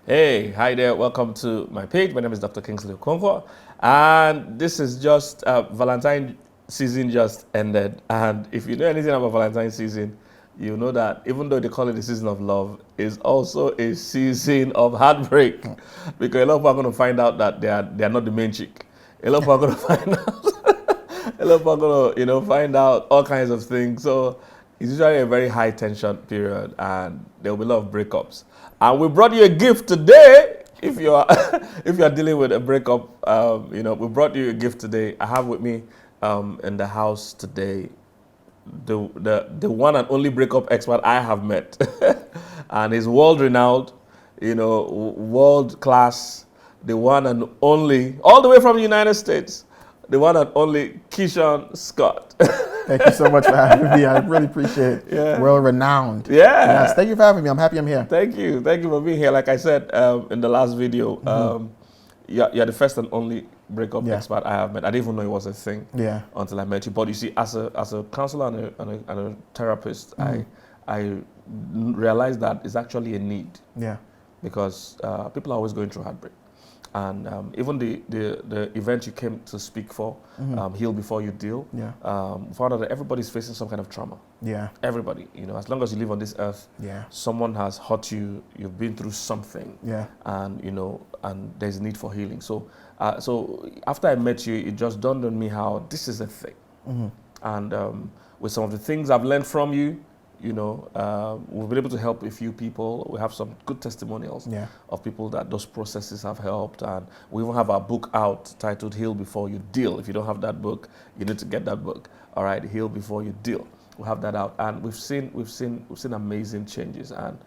Hey, hi there. Welcome to my page. My name is Dr. Kingsley Okonkwo, and this is just Valentine season just ended. And if you know anything about Valentine season, you know that even though they call it the season of love, it's also a season of heartbreak, because a lot of people are going to find out that they are not the main chick. A lot of people are going to find out. A lot of people are going to find out all kinds of things. So it's usually a very high tension period, and there will be a lot of breakups. And we brought you a gift today. If you are if you are dealing with a breakup, we brought you a gift today. I have with me in the house today the one and only breakup expert I have met, and he's world renowned, world class, the one and only, all the way from the United States, the one and only Keishorne Scott. Thank you so much for having me. I really appreciate it. Yeah. World renowned. Yeah. Yes, thank you for having me. I'm happy I'm here. Thank you. Thank you for being here. Like I said in the last video, you're the first and only breakup expert I have met. I didn't even know it was a thing until I met you. But you see, as a counselor and a therapist, I realized that it's actually a need. Yeah. Because people are always going through heartbreak. And even the event you came to speak for, Heal Before You Deal, found out that everybody's facing some kind of trauma. Yeah. Everybody, as long as you live on this earth, someone has hurt you, you've been through something. Yeah. And, and there's a need for healing. So after I met you, it just dawned on me how this is a thing. And with some of the things I've learned from you, we've been able to help a few people. We have some good testimonials of people that those processes have helped. And we even have our book out titled Heal Before You Deal. If you don't have that book, you need to get that book. All right, Heal Before You Deal. We'll have that out. And we've seen amazing changes. And,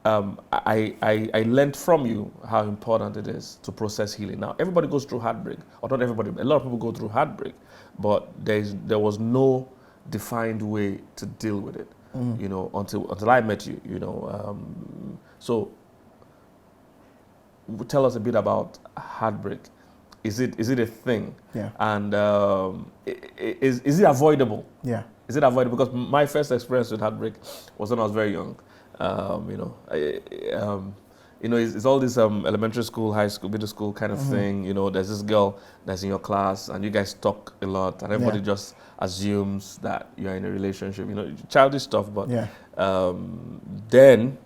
I learned from you how important it is to process healing. Now, everybody goes through heartbreak. Or not everybody, but a lot of people go through heartbreak. But there was no defined way to deal with it, until I met you, So tell us a bit about heartbreak. Is it a thing? Yeah. And is it avoidable? Yeah. Is it avoidable? Because my first experience with heartbreak was when I was very young. It's all this elementary school, high school, middle school kind of thing. There's this girl that's in your class, and you guys talk a lot, and everybody just assumes that you're in a relationship. Childish stuff. But then,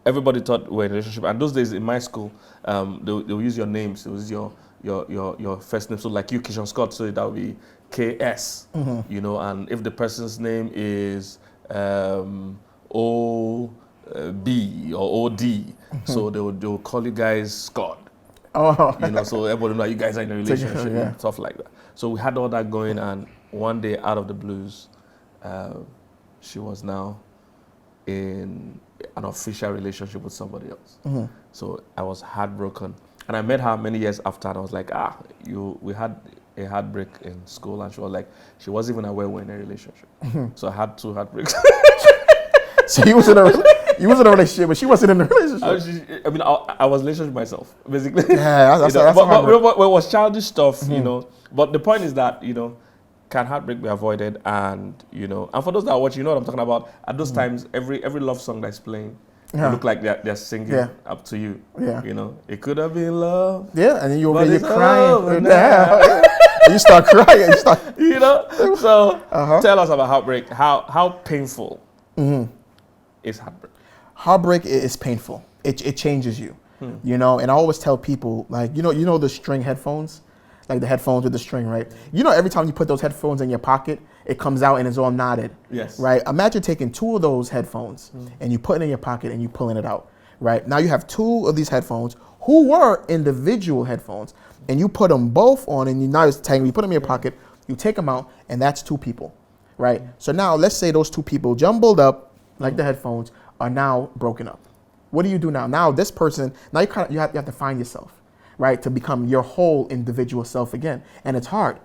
everybody thought we were in a relationship. And those days in my school, they'll use your names. They'll use your first name. So like you, Keishorne Scott, so that would be KS. And if the person's name is B or OD, so they will call you guys Scott. Oh. So everybody know you guys are in a relationship, stuff like that. So we had all that going, and one day out of the blues, she was now in an official relationship with somebody else. So I was heartbroken, and I met her many years after, and I was like, we had a heartbreak in school, and she was like, she wasn't even aware we were in a relationship. So I had 2 heartbreaks. So you was in a relationship, but she wasn't in a relationship. I was in a relationship myself, basically. Yeah, that's but it was childish stuff, But the point is that, can heartbreak be avoided? And, and for those that are watching, you know what I'm talking about. At those times, every love song that's playing, it look like they're singing up to you. Yeah. It could have been love. Yeah, and then you're crying. And you start crying. So tell us about heartbreak. How painful is heartbreak? Heartbreak is painful. It changes you, And I always tell people, like, the string headphones, like the headphones with the string, right? Every time you put those headphones in your pocket, it comes out and it's all knotted. Yes. Right? Imagine taking 2 of those headphones and you put it in your pocket and you pulling it out, right? Now you have 2 of these headphones who were individual headphones, and you put them both on, and now it's tangled. You put them in your pocket, you take them out, and that's 2 people, right? So now let's say those 2 people jumbled up, like the headphones, are now broken up. What do you do now? Now this person, now you have to find yourself, right, to become your whole individual self again. And it's hard,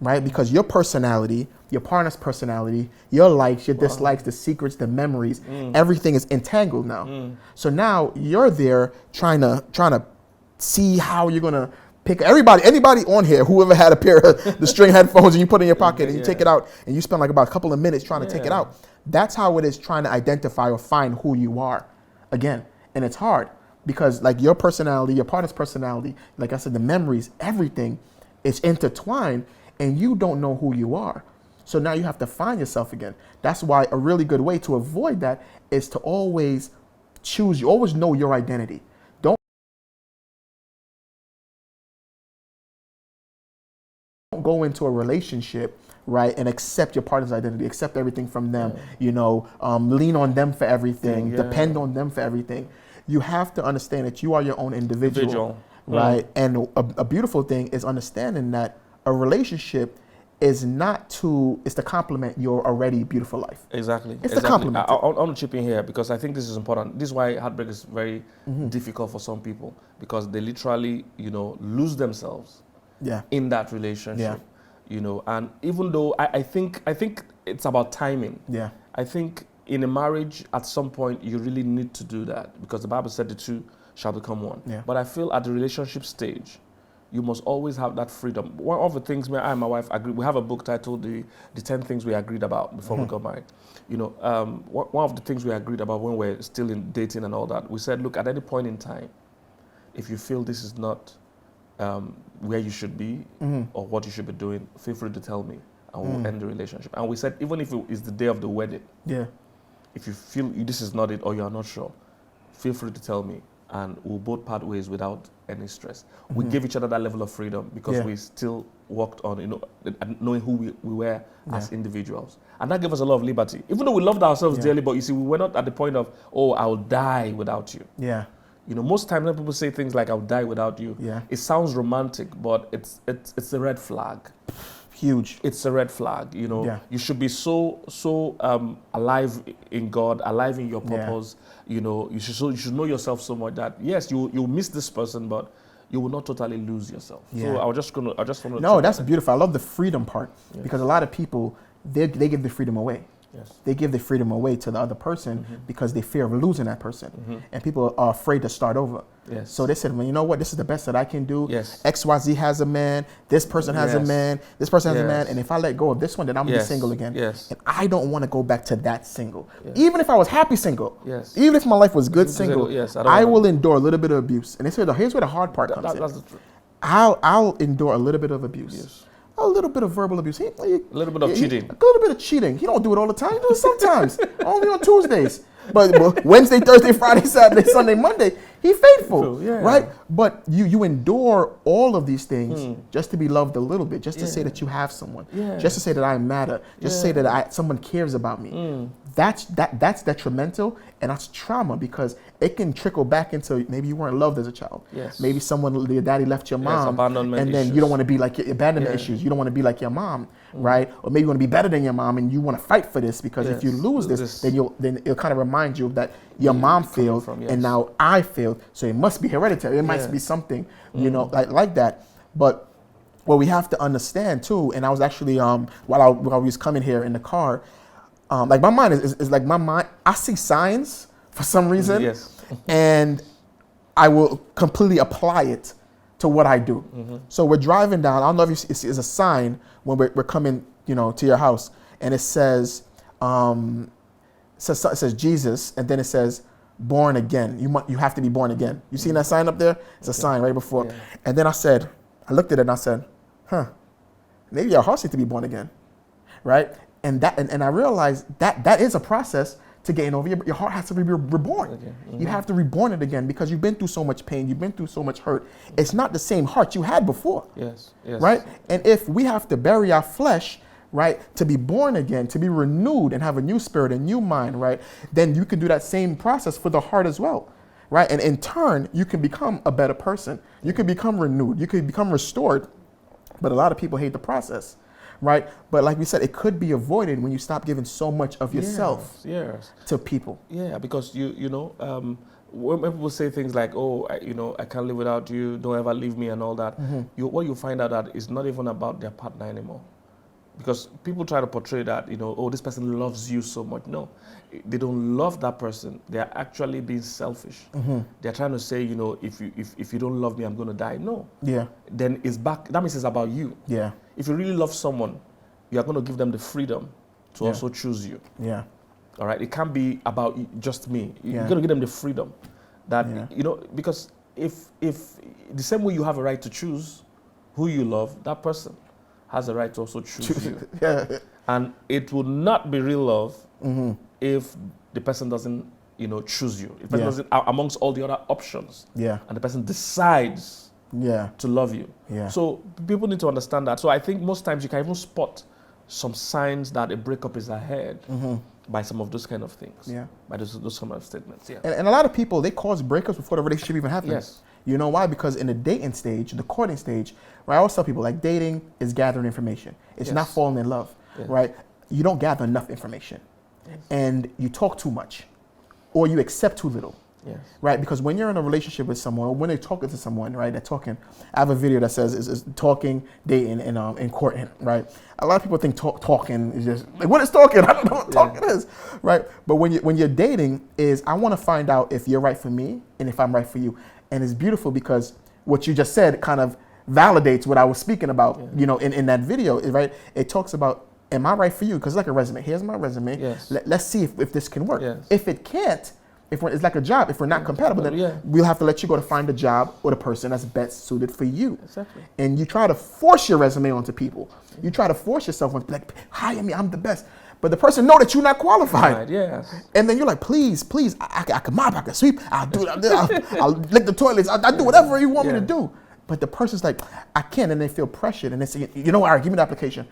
right, because your personality, your partner's personality, your likes, your dislikes, the secrets, the memories, everything is entangled now. So now you're there trying to see how you're gonna pick anybody on here, whoever had a pair of the string headphones and you put it in your pocket and you take it out and you spend like about a couple of minutes trying to take it out. That's how it is trying to identify or find who you are again. And it's hard because like your personality, your partner's personality, like I said, the memories, everything is intertwined and you don't know who you are. So now you have to find yourself again. That's why a really good way to avoid that is to always choose, you always know your identity. Don't go into a relationship, right, and accept your partner's identity, accept everything from them, lean on them for everything, depend on them for everything. You have to understand that you are your own individual. Right? And a beautiful thing is understanding that a relationship is to complement your already beautiful life. Exactly. It's to complement it. I want to chip in here because I think this is important. This is why heartbreak is very difficult for some people because they literally, lose themselves in that relationship. And even though I think it's about timing. Yeah. I think in a marriage, at some point, you really need to do that because the Bible said the two shall become one. Yeah. But I feel at the relationship stage, you must always have that freedom. One of the things I and my wife agree, we have a book titled The 10 Things We Agreed About Before We Got Married. One of the things we agreed about when we're still in dating and all that, we said, look, at any point in time, if you feel this is not where you should be or what you should be doing, feel free to tell me and we'll end the relationship. And we said, even if it is the day of the wedding, if you feel this is not it or you're not sure, feel free to tell me and we'll both part ways without any stress. We gave each other that level of freedom because we still worked on, knowing who we were as individuals. And that gave us a lot of liberty. Even though we loved ourselves dearly, but you see, we were not at the point of, oh, I'll die without you. Yeah. Most times when people say things like, I'll die without you, it sounds romantic, but it's a red flag. Huge. It's a red flag, You should be so alive in God, alive in your purpose. You should know yourself so much that yes, you'll miss this person, but you will not totally lose yourself. So I just want to. No, that's beautiful. I love the freedom part because a lot of people they give the freedom away. Yes. They give the freedom away to the other person because they fear of losing that person, and people are afraid to start over. Yes. So they said, well, you know what? This is the best that I can do. Yes. XYZ has a man. This person has a man. This person has a man. And if I let go of this one, then I'm gonna be single again. Yes. And I don't want to go back to that single. Yes. Even if I was happy single. Yes. Even if my life was good single. Yes. I will endure a little bit of abuse. And here's where the hard part comes in. That's the truth. I'll endure a little bit of abuse. Yes. A little bit of verbal abuse. A little bit of cheating. A little bit of cheating. He don't do it all the time. He does it sometimes. Only on Tuesdays. But Wednesday, Thursday, Friday, Saturday, Sunday, Monday, he's faithful. Right? But you endure all of these things just to be loved a little bit, just to say that you have someone, just to say that I matter, just to say that someone cares about me. That's detrimental and that's trauma because it can trickle back into maybe you weren't loved as a child. Yes. Maybe your daddy left your mom, abandonment and then issues. you don't want to be like your abandonment issues. You don't want to be like your mom, right? Or maybe you want to be better than your mom, and you want to fight for this because if you lose this, then it'll kind of remind you that your mom failed and now I failed, so it must be hereditary. It must be something, like that. But what we have to understand too, and I was actually while I was coming here in the car. Like my mind is like my mind. I see signs for some reason, and I will completely apply it to what I do. So we're driving down. I don't know if you see, it's a sign when we're coming, to your house, and it says Jesus, and then it says born again. You have to be born again. You seen that sign up there? It's a sign right before. And then I looked at it and I said, maybe our hearts need to be born again, right? And I realized that is a process to getting over. Your heart has to be reborn. You have to reborn it again because you've been through so much pain. You've been through so much hurt. It's not the same heart you had before. Yes. Right? And if we have to bury our flesh, right, to be born again, to be renewed and have a new spirit, a new mind, right, then you can do that same process for the heart as well. Right? And in turn, you can become a better person. You can become renewed. You can become restored. But a lot of people hate the process. Right, but like we said, it could be avoided when you stop giving so much of yourself to people. Yeah, because when people say things like, "Oh, I can't live without you. Don't ever leave me," and all that, what you find out that it's not even about their partner anymore, because people try to portray that oh, this person loves you so much. No, they don't love that person. They are actually being selfish. They're trying to say, if you don't love me, I'm going to die. No. Yeah. Then it's back. That means it's about you. Yeah. If you really love someone, you are going to give them the freedom to also choose you. Yeah. All right, it can't be about just me. You Yeah. got to give them the freedom that Yeah. because if the same way you have a right to choose who you love, that person has a right to also choose you. Yeah. And it will not be real love Mm-hmm. if the person doesn't, choose you. If the person Yeah. doesn't, amongst all the other options, Yeah. and the person decides Yeah. to love you. Yeah. So people need to understand that. So I think most times you can even spot some signs that a breakup is ahead by some of those kind of things. Yeah. By those kind of statements. Yeah. And a lot of people, they cause breakups before the relationship even happens. Yes. You know why? Because in the dating stage, the courting stage, right, I always tell people, like, dating is gathering information. It's not Yes. falling in love, Yes. right? You don't gather enough information. Yes. And you talk too much, or you accept too little. Yes. Right, because when you're in a relationship with someone, or when they're talking to someone, right, they're talking. I have a video that says is talking, dating, and courting, right? A lot of people think talking is just like, what is talking? I don't know what talking is, right? But when you're dating, is I want to find out if you're right for me and if I'm right for you, and it's beautiful because what you just said kind of validates what I was speaking about, in that video, right? It talks about, am I right for you? Because it's like a resume. Here's my resume. Yes. Let's see if this can work. Yes. If it can't. It's like a job. If we're not compatible, then Yeah. we'll have to let you go to find a job or the person that's best suited for you. Exactly. And you try to force your resume onto people. You try to force yourself on, like, hire me, I'm the best. But the person know that you're not qualified. Right. Yes. And then you're like, please, I can mop, I can sweep, I'll do it, I'll lick the toilets, I'll do whatever you want me to do. But the person's like, I can't, and they feel pressured, and they say, all right, give me the application,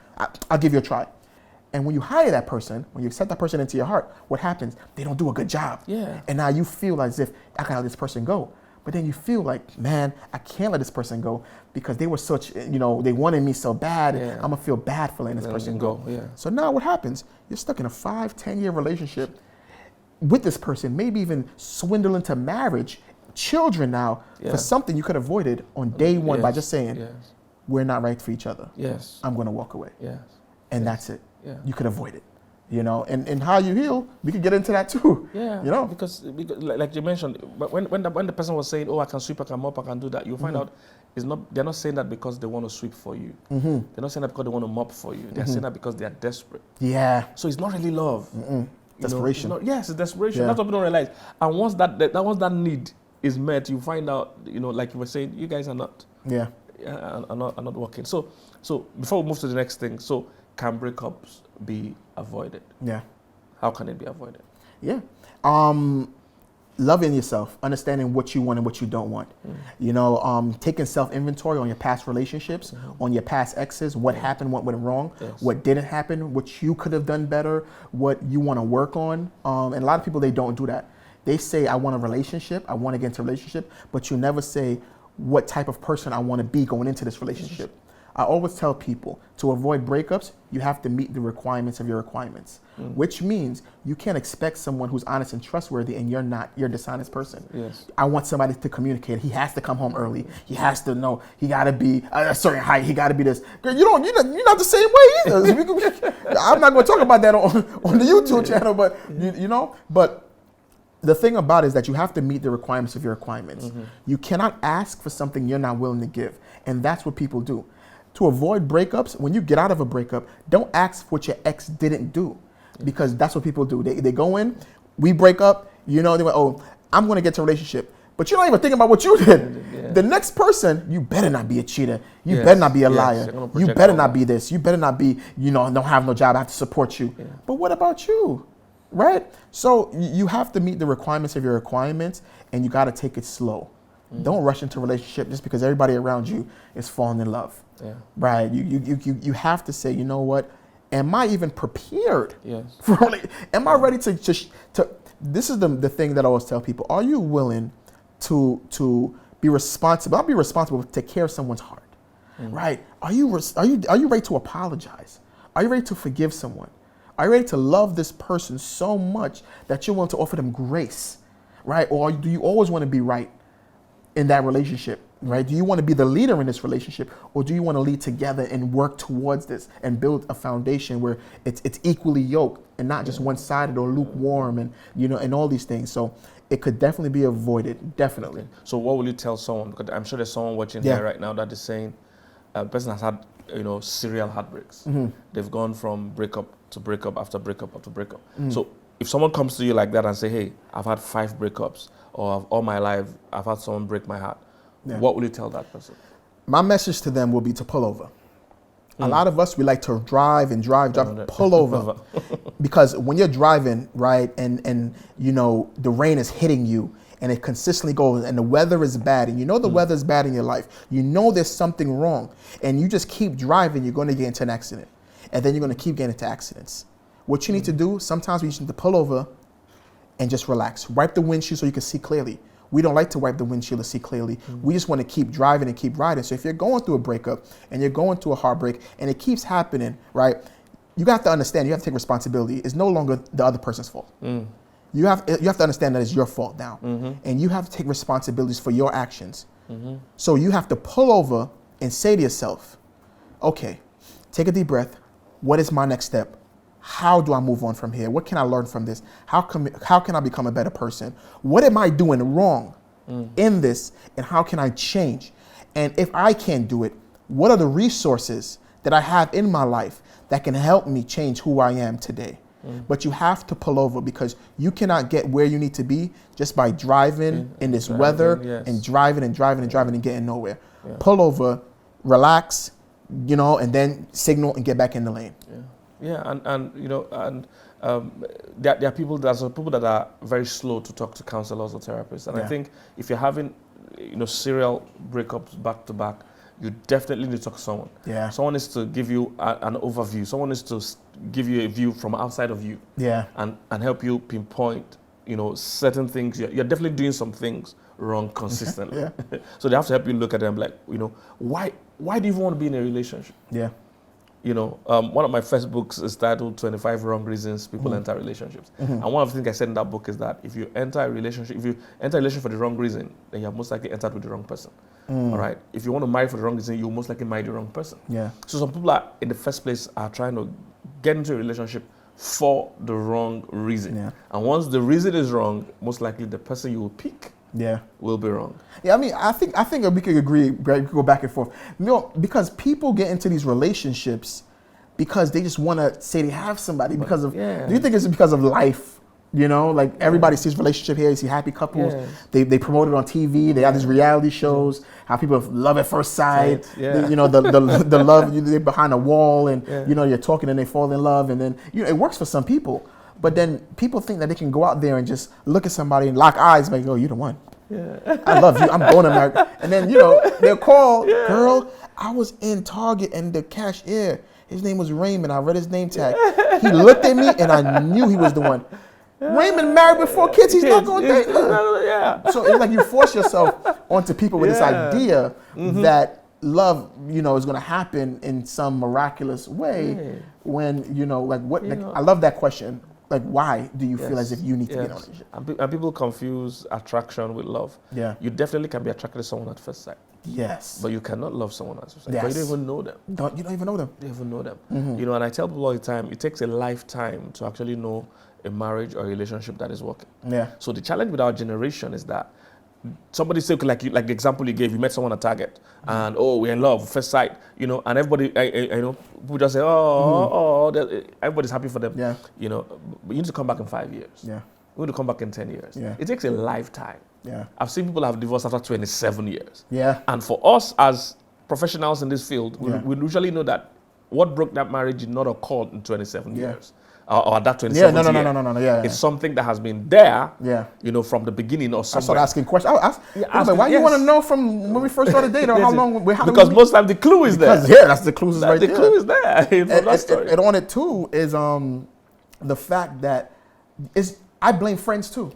I'll give you a try. And when you hire that person, when you accept that person into your heart, what happens? They don't do a good job. Yeah. And now you feel as if I can let this person go. But then you feel like, man, I can't let this person go because they were such, they wanted me so bad. Yeah. I'm gonna feel bad for letting this person go. Yeah. So now what happens? You're stuck in a 5-10 year relationship with this person, maybe even swindle into marriage, children now, for something you could have avoided on day one by just saying, we're not right for each other. Yes. I'm gonna walk away. Yes. And that's it. Yeah. You could avoid it, and how you heal, we could get into that too. Yeah. Because like you mentioned, but when the person was saying, oh, I can sweep, I can mop, I can do that, you find out they're not saying that because they want to sweep for you. They're not saying that because they want to mop for you. They're saying that because they are desperate. Yeah. So it's not really love. Desperation. Yes, it's desperation. Yeah. That's what people don't realize. And once that need is met, you find out, like you were saying, you guys are not. Yeah. Are not working. So before we move to the next thing, so can breakups be avoided? Yeah. How can it be avoided? Yeah. Loving yourself, understanding what you want and what you don't want. Taking self-inventory on your past relationships, on your past exes, what happened, what went wrong, what didn't happen, what you could have done better, what you want to work on. And a lot of people, they don't do that. They say, I want a relationship, I want to get into a relationship, but you never say what type of person I want to be going into this relationship. I always tell people, to avoid breakups, you have to meet the requirements of your requirements, which means you can't expect someone who's honest and trustworthy and you're not, you're a dishonest person. Yes. I want somebody to communicate. He has to come home early. He has to know, he got to be a certain height. He got to be this. Girl, you're not the same way either. I'm not going to talk about that on the YouTube channel, but but the thing about it is that you have to meet the requirements of your requirements. You cannot ask for something you're not willing to give. And that's what people do. To avoid breakups, when you get out of a breakup, don't ask for what your ex didn't do, because that's what people do. They go in, we break up, they went, oh, I'm going to get to a relationship. But you're not even thinking about what you did. Yeah. The next person, you better not be a cheater. You better not be a liar. You better not be this. You better not be, don't have no job. I have to support you. Yeah. But what about you? Right? So you have to meet the requirements of your requirements, and you got to take it slow. Don't rush into a relationship just because everybody around you is falling in love. Yeah. Right? You have to say, you know what? Am I even prepared? Yes. Am I ready to this is the thing that I always tell people. Are you willing to be responsible? I'll be responsible to take care of someone's heart. Right? Are you ready to apologize? Are you ready to forgive someone? Are you ready to love this person so much that you're willing to offer them grace? Right? Or do you always want to be right in that relationship, right? Do you want to be the leader in this relationship, or do you want to lead together and work towards this and build a foundation where it's equally yoked and not just one-sided or lukewarm and and all these things? So it could definitely be avoided, definitely. Okay. So what will you tell someone? Because I'm sure there's someone watching here right now that is saying, a person has had serial heartbreaks. They've gone from breakup to breakup after breakup after breakup. So if someone comes to you like that and say, hey, I've had 5 breakups, or all my life I've had someone break my heart, what will you tell that person? My message to them will be to pull over. A lot of us, we like to drive, pull over. Because when you're driving, right, and you know, the rain is hitting you and it consistently goes and the weather is bad and you know the weather is bad in your life, you know there's something wrong and you just keep driving, you're going to get into an accident. And then you're going to keep getting into accidents. What you need to do, sometimes we just need to pull over and just relax. Wipe the windshield so you can see clearly. We don't like to wipe the windshield to see clearly. We just want to keep driving and keep riding. So if you're going through a breakup and you're going through a heartbreak and it keeps happening, right? You have to understand, you have to take responsibility. It's no longer the other person's fault. You have to understand that it's your fault now. And you have to take responsibilities for your actions. So you have to pull over and say to yourself, okay, take a deep breath. What is my next step? How do I move on from here? What can I learn from this? How can I become a better person? What am I doing wrong in this? And how can I change? And if I can't do it, what are the resources that I have in my life that can help me change who I am today? But you have to pull over because you cannot get where you need to be just by driving in this weather and driving and getting nowhere. Pull over, relax, you know, and then signal and get back in the lane. Yeah, and you know, and there are people that are very slow to talk to counselors or therapists, and I think if you're having, you know, serial breakups back to back, you definitely need to talk to someone. Someone needs to give you an overview. Someone needs to give you a view from outside of you. And help you pinpoint, you know, certain things. You're definitely doing some things wrong consistently. So they have to help you look at them like, you know, why do you even want to be in a relationship? You know, one of my first books is titled 25 Wrong Reasons People Enter Relationships. And one of the things I said in that book is that if you enter a relationship for the wrong reason, then you have most likely entered with the wrong person. All right. If you want to marry for the wrong reason, you most likely marry the wrong person. So some people are in the first place are trying to get into a relationship for the wrong reason. And once the reason is wrong, most likely the person you will pick will be wrong. I mean, I think we could agree, we could go back and forth. You know, because people get into these relationships because they just want to say they have somebody because of, do you think it's because of life? You know, like everybody sees relationship here, you see happy couples, they promote it on TV, they have these reality shows, how people love at first sight, you know, the love, they're behind a wall and, you know, you're talking and they fall in love and then, you know, it works for some people. But then people think that they can go out there and just look at somebody and lock eyes and like, oh, you're the one. I love you. I'm going to marry. And then, you know, they'll call, girl, I was in Target and the cashier, his name was Raymond. I read his name tag. He looked at me and I knew he was the one. Raymond married before kids. He's not going to date her. So it's like you force yourself onto people with this idea that love, you know, is going to happen in some miraculous way when, you know, like what, like, I love that question. Like, why do you feel as if you need to be in a relationship? And people confuse attraction with love. You definitely can be attracted to someone at first sight. But you cannot love someone at first sight. But you don't even know them. You don't even know them. You don't even know them. You know, and I tell people all the time, it takes a lifetime to actually know a marriage or a relationship that is working. So the challenge with our generation is that somebody say, like the example you gave, you met someone at Target and, oh, we're in love, first sight, you know, and everybody, you know, people just say, everybody's happy for them. You know, but you need to come back in 5 years. You need to come back in 10 years. It takes a lifetime. I've seen people have divorced after 27 years. And for us as professionals in this field, we usually know that what broke that marriage did not occur in 27 years. Or that 27 years. It's something that has been there, you know, from the beginning or somewhere. I started asking questions. I was like, why do you want to know from when we first started dating or how long? Because most time the clue is there. That's the clue is right there. The clue is there. And on it too is the fact that I blame friends too.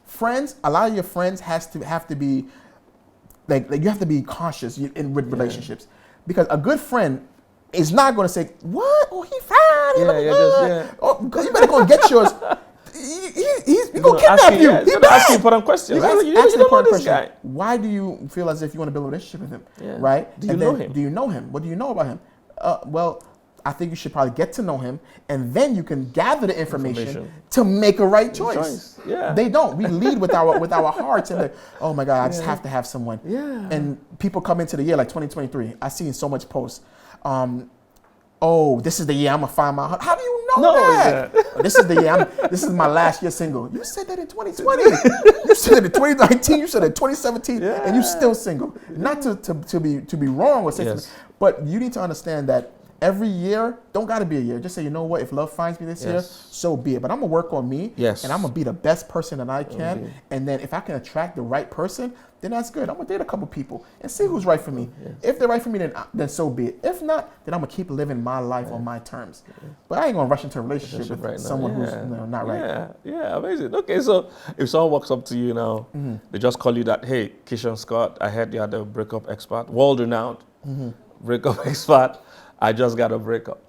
Friends, a lot of your friends have to be like you have to be cautious with relationships because a good friend is not going to say, what? Oh, he fine. Oh, because you better go and get yours. He's going to kidnap you. He's going to ask you important questions. You don't know this guy. Why do you feel as if you want to build a relationship with him? Right? Do you know him? Do you know him? What do you know about him? Well, I think you should probably get to know him, and then you can gather the information to make a right choice. They don't. We lead with our hearts and like, oh my God, I just have to have someone. And people come into the year like 2023. I've seen so much posts. Oh, this is the year I'm gonna find my husband. How do you know that. This is the year. This is my last year single. You said that in 2020. You said it in 2019. You said it in 2017, and you're still single. Not to be wrong or say something, but you need to understand that every year don't got to be a year. Just say, you know what? If love finds me this year, so be it. But I'm gonna work on me, and I'm gonna be the best person that I can. And then if I can attract the right person, then that's good. I'm gonna date a couple people and see who's right for me. If they're right for me, then so be it. If not, then I'm gonna keep living my life on my terms. But I ain't gonna rush into a relationship with someone who's not right. Yeah, amazing. Okay, so if someone walks up to you now, they just call you that, hey, Keishorne Scott, I heard you're the breakup expert, world-renowned breakup expert. I just got a breakup.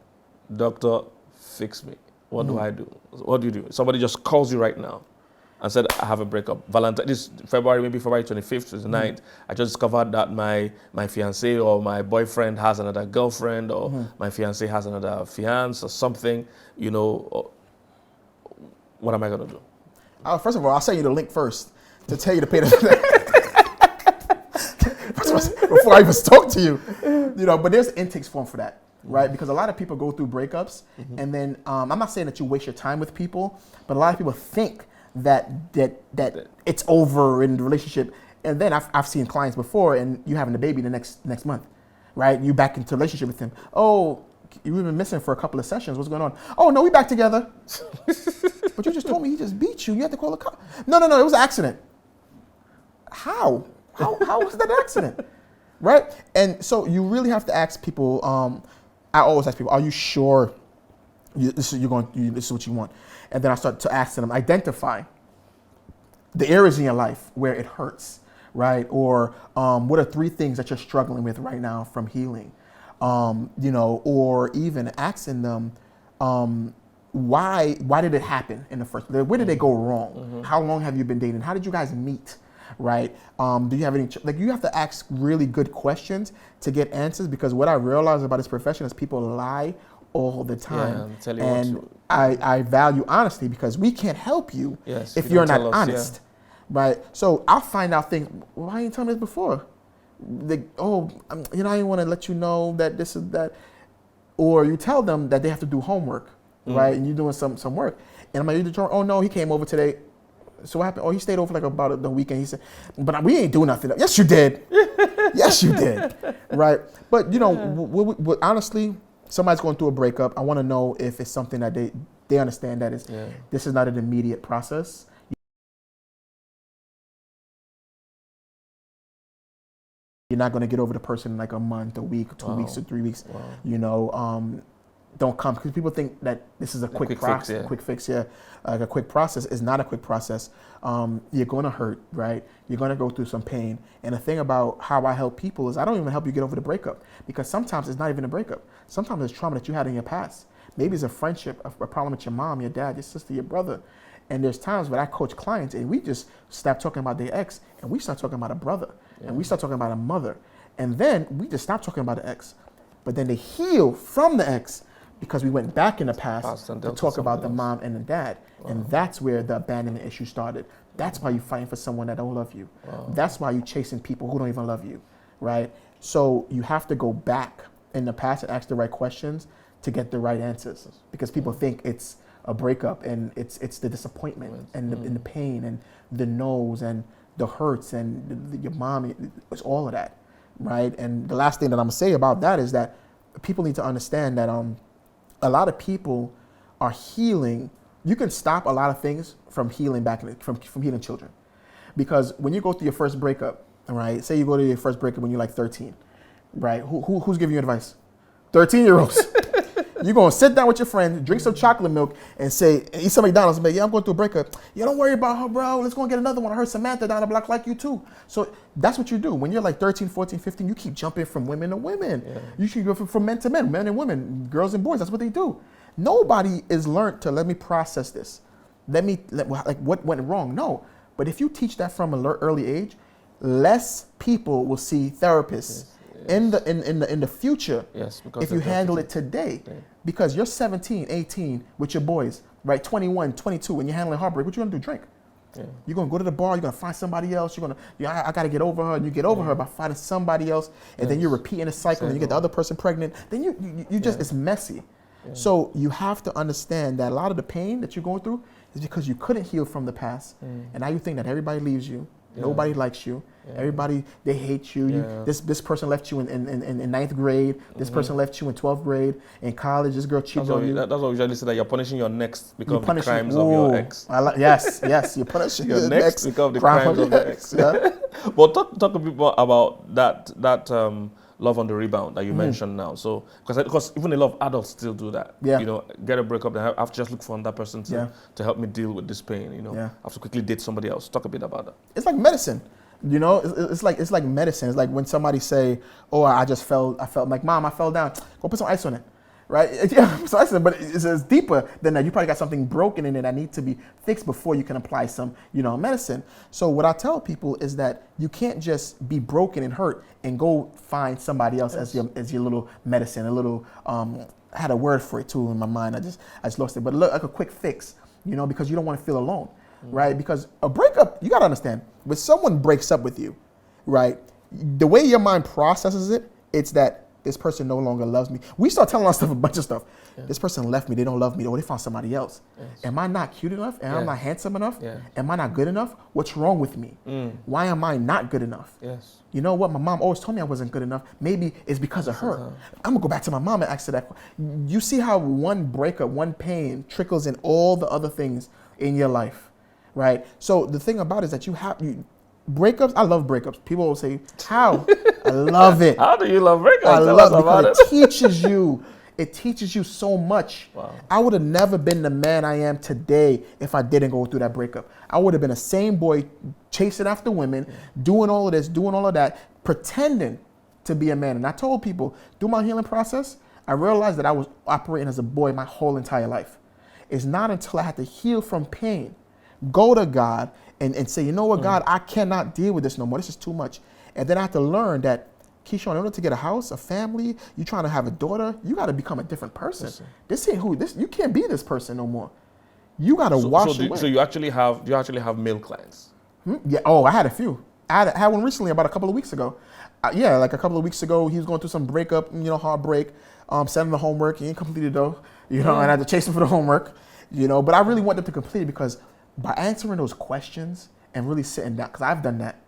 Doctor, fix me. What do I do? What do you do? Somebody just calls you right now and said, I have a breakup. Valentine, this February, maybe February 25th, 29th, I just discovered that my fiancé or my boyfriend has another girlfriend or my fiancé has another fiance or something, you know, what am I going to do? First of all, I'll send you the link first to tell you to pay the before I even talk to you. You know, but there's an intake form for that, right? Because a lot of people go through breakups and then I'm not saying that you waste your time with people, but a lot of people think that it's over in the relationship. And then I've seen clients before and you having a baby the next month, right? You back into a relationship with him. Oh, you've been missing for a couple of sessions. What's going on? Oh, no, we back together. But you just told me he just beat you. You had to call a cop. No, it was an accident. How was that an accident? Right? And so you really have to ask people, I always ask people, are you sure this is what you want? And then I start to ask them, identify the areas in your life where it hurts, right? Or what are 3 things that you're struggling with right now from healing? You know, or even asking them, why did it happen in the first place? Where did it go wrong? How long have you been dating? How did you guys meet? Right? Do you have any, you have to ask really good questions to get answers, because what I realize about this profession is people lie all the time. And I value honesty, because we can't help you if you're not honest. Right? So I'll find out things, why didn't you tell me this before? I didn't want to let you know that this is that. Or you tell them that they have to do homework, right? And you're doing some work. And I'm like, oh no, he came over today. So what happened? Oh, he stayed over like about the weekend. He said, but we ain't doing nothing. Yes, you did. Yes, you did. Right? But, you know, honestly, somebody's going through a breakup. I want to know if it's something that they understand that this is not an immediate process. You're not going to get over the person in like a month, a week, 2 weeks, or 3 weeks. Wow. You know, don't come, because people think that this is a quick process. Quick fix, like a quick process is not a quick process. You're going to hurt, right? You're going to go through some pain. And the thing about how I help people is I don't even help you get over the breakup, because sometimes it's not even a breakup. Sometimes it's trauma that you had in your past. Maybe it's a friendship, a problem with your mom, your dad, your sister, your brother. And there's times when I coach clients and we just stop talking about their ex and we start talking about a brother and we start talking about a mother. And then we just stop talking about the ex. But then they heal from the ex because we went back in the past to talk about the mom and the dad. Wow. And that's where the abandonment issue started. That's why you're fighting for someone that don't love you. Wow. That's why you're chasing people who don't even love you, right? So you have to go back in the past and ask the right questions to get the right answers, because people think it's a breakup and it's the disappointment and the pain and the no's and the hurts and your mom, it's all of that, right? And the last thing that I'm gonna say about that is that people need to understand that a lot of people are healing. You can stop a lot of things from healing from healing children, because when you go through your first breakup, right? Say you go to your first breakup when you're like 13, right? Who's giving you advice? 13-year-olds. You're going to sit down with your friend, drink some chocolate milk, and eat some McDonald's and be like, yeah, I'm going through a breakup. Yeah, don't worry about her, bro. Let's go and get another one. I heard Samantha down the block like you too. So that's what you do. When you're like 13, 14, 15, you keep jumping from women to women. Yeah. You should go from men to men, men and women, girls and boys. That's what they do. Nobody is learned to let me process this. Like what went wrong? No. But if you teach that from an early age, less people will see therapists. Yes. In the future, if you handle it today, because you're 17, 18 with your boys, right? 21, 22, and you're handling heartbreak, what you gonna do? Drink. Yeah. You're gonna go to the bar, you're gonna find somebody else, I gotta get over her, and you get over her by finding somebody else, and then you're repeating the cycle, and you get the other person pregnant, then you just, it's messy. Yeah. So you have to understand that a lot of the pain that you're going through is because you couldn't heal from the past. And now you think that everybody leaves you, nobody likes you, everybody, they hate you. This person left you in ninth grade, this person left you in 12th grade, in college, this girl cheated on you. That's what we usually say, that you're punishing your next because of the crimes of your ex. Yes, you're punishing your next because of the crimes of your ex. Yeah. But talk a bit more about that love on the rebound that you mentioned now. So because even a lot of adults still do that. Yeah. You know, get a breakup, then I have to just look for another person to help me deal with this pain. You know, I have to quickly date somebody else. Talk a bit about that. It's like medicine. You know, it's like medicine. It's like when somebody say, "Oh, I felt like, Mom, I fell down. Go put some ice on it." Right? Yeah, so I said, but it's deeper than that. You probably got something broken in it that needs to be fixed before you can apply some, medicine. So what I tell people is that you can't just be broken and hurt and go find somebody else as your little medicine, a little. I had a word for it too in my mind. I just lost it. But look, like a quick fix, because you don't want to feel alone, right? Because a breakup, you gotta understand, when someone breaks up with you, right? The way your mind processes it, it's that this person no longer loves me. We start telling ourselves a bunch of stuff. Yeah. This person left me, they don't love me, or they found somebody else. Yes. Am I not cute enough? Am I not handsome enough? Yeah. Am I not good enough? What's wrong with me? Why am I not good enough? Yes. You know what? My mom always told me I wasn't good enough. Maybe it's because of her. I'm gonna go back to my mom and ask her that. You see how one breakup, one pain trickles in all the other things in your life, right? So the thing about it is that breakups, I love breakups. People will say, how? I love it. How do you love breakups? I love it because it teaches you. It teaches you so much. Wow. I would have never been the man I am today if I didn't go through that breakup. I would have been the same boy chasing after women, doing all of this, doing all of that, pretending to be a man. And I told people, through my healing process, I realized that I was operating as a boy my whole entire life. It's not until I had to heal from pain, go to God, and say, you know what, God, I cannot deal with this no more. This is too much. And then I have to learn that, Keishorne, in order to get a house, a family, you trying to have a daughter, you got to become a different person. This ain't you can't be this person no more. You got to wash away. So you actually have male clients? Yeah. Oh, I had a few. I had one recently about a couple of weeks ago. Like a couple of weeks ago, he was going through some breakup, heartbreak, sent him the homework. He ain't completed though, and I had to chase him for the homework, but I really want them to complete it because by answering those questions and really sitting down, because I've done that.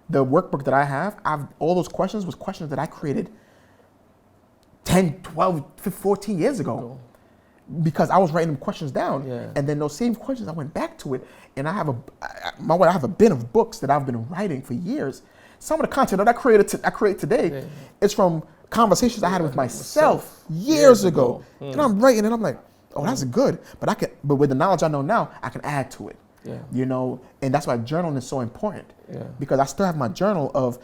The workbook that I have, all those questions was questions that I created 10, 12, 14 years ago. Because I was writing them questions down. Yeah. And then those same questions, I went back to it. And I have a bin of books that I've been writing for years. Some of the content that I create today is from conversations I had with myself years ago. And I'm writing and I'm like, oh, that's good. But with the knowledge I know now, I can add to it. Yeah. And that's why journaling is so important. Yeah. Because I still have my journal of,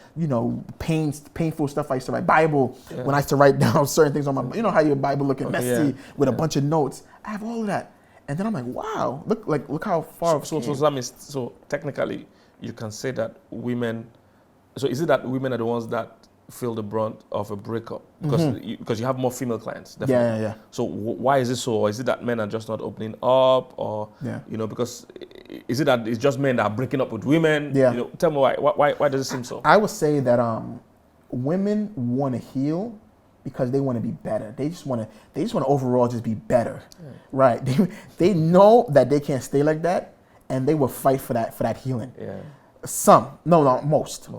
painful stuff I used to write. Bible, when I used to write down certain things on my, how your Bible looking messy with a bunch of notes. I have all of that. And then I'm like, wow, look how far. So technically, you can say that women, so is it that women are the ones that feel the brunt of a breakup because you have more female clients, definitely. Yeah. So why is it so? Or is it that men are just not opening up, or because is it that it's just men that are breaking up with women? Yeah. Tell me why does it seem so? I would say that women want to heal because they want to be better. They just want to overall just be better, right? They know that they can't stay like that, and they will fight for that healing. Yeah. Most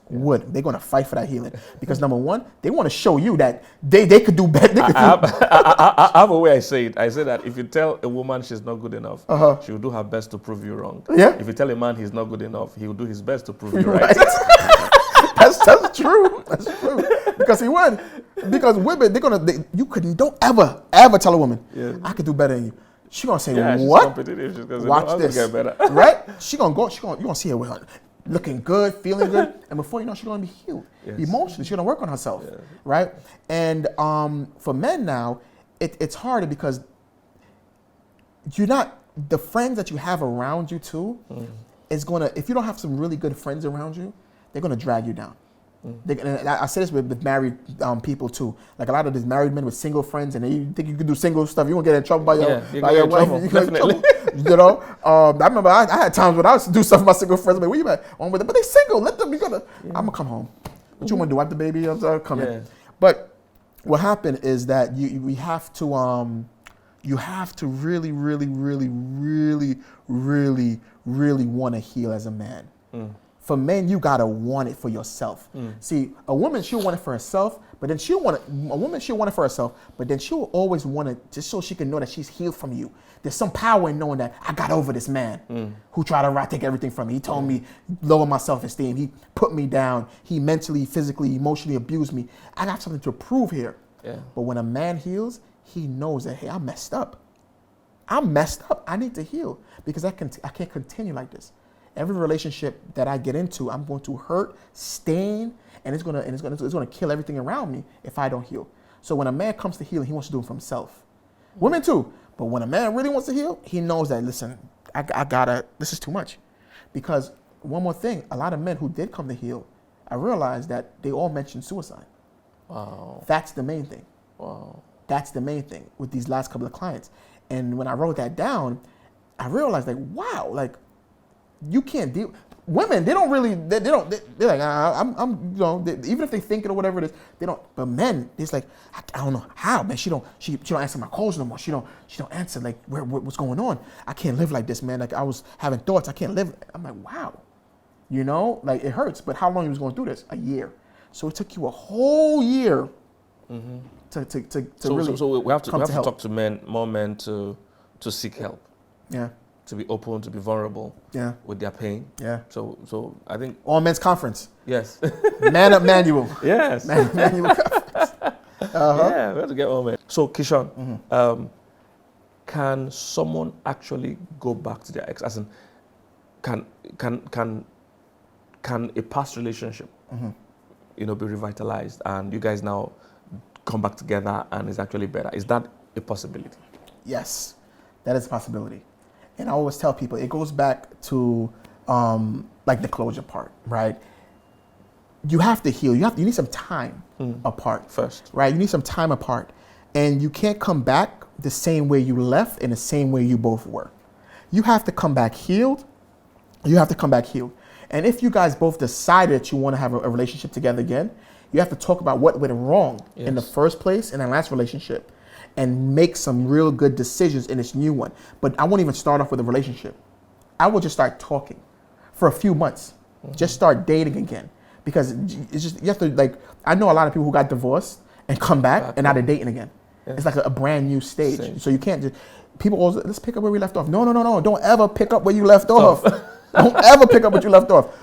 would. They're going to fight for that healing because number one, they want to show you that they could do better. I have a way I say it. I say that if you tell a woman she's not good enough, she will do her best to prove you wrong. Yeah. If you tell a man he's not good enough, he will do his best to prove you right. That's true. That's true. Because he would. Because women, don't ever tell a woman, I could do better than you. She gonna say, what? She's gonna watch this, get better. Right? She gonna go. You gonna see her with her looking good, feeling good, and before you know, she's gonna be healed emotionally. She's gonna work on herself, right? And for men now, it's harder because you're not the friends that you have around you too. Is gonna, if you don't have some really good friends around you, they're gonna drag you down. And I say this with married people too. Like a lot of these married men with single friends, and you think you can do single stuff, you won't get in trouble by your wife. Definitely. I remember I had times when I used to do stuff with my single friends. I'm like, where you at? On with it, but they single. Let them. I'm gonna come home. What you want to do? Wipe the baby? I'm coming. Yeah. But what happened is that you have to really, really, really, really, really, really want to heal as a man. For men, you gotta want it for yourself. See, a woman, she'll want it for herself, but then she'll want it for herself, but then she'll always want it just so she can know that she's healed from you. There's some power in knowing that I got over this man who tried to take everything from me. He told me lower my self-esteem. He put me down. He mentally, physically, emotionally abused me. I got something to prove here. Yeah. But when a man heals, he knows that, hey, I'm messed up. I need to heal because I can't continue like this. Every relationship that I get into, I'm going to hurt, stain, and it's gonna kill everything around me if I don't heal. So when a man comes to healing, he wants to do it for himself. Women too, but when a man really wants to heal, he knows that, listen, this is too much. Because one more thing, a lot of men who did come to heal, I realized that they all mentioned suicide. Wow. That's the main thing. Wow. That's the main thing with these last couple of clients. And when I wrote that down, I realized wow, you can't deal. Women, they're like, even if they think it or whatever it is, they don't. But men, it's like, I don't know how, man. She don't answer my calls no more. She don't answer what's going on. I can't live like this, man. Like I was having thoughts. I can't live. I'm like, wow, it hurts. But how long you was going through this? A year. So it took you a whole year to really. So we have to help. talk to more men to seek help. Yeah. To be open, to be vulnerable. Yeah. With their pain. Yeah. So I think all men's conference. Yes. Man up manual. Yes. Manual conference. Yeah, we have to get all men. So Keishorne, can someone actually go back to their ex? As in, can a past relationship, be revitalized, and you guys now come back together and it's actually better? Is that a possibility? Yes, that is a possibility. And I always tell people, it goes back to the closure part, right? You have to heal. You need some time apart first, right? You need some time apart, and you can't come back the same way you left and the same way you both were. You have to come back healed. And if you guys both decided that you want to have a relationship together again, you have to talk about what went wrong in the first place in that last relationship, and make some real good decisions in this new one. But I won't even start off with a relationship. I will just start talking for a few months. Just start dating again. Because it's just, you have to, I know a lot of people who got divorced and come back and now they're dating again. Yeah. It's like a brand new stage. So you can't just, people always, let's pick up where we left off. No. Don't ever pick up where you left off. Don't ever pick up what you left off.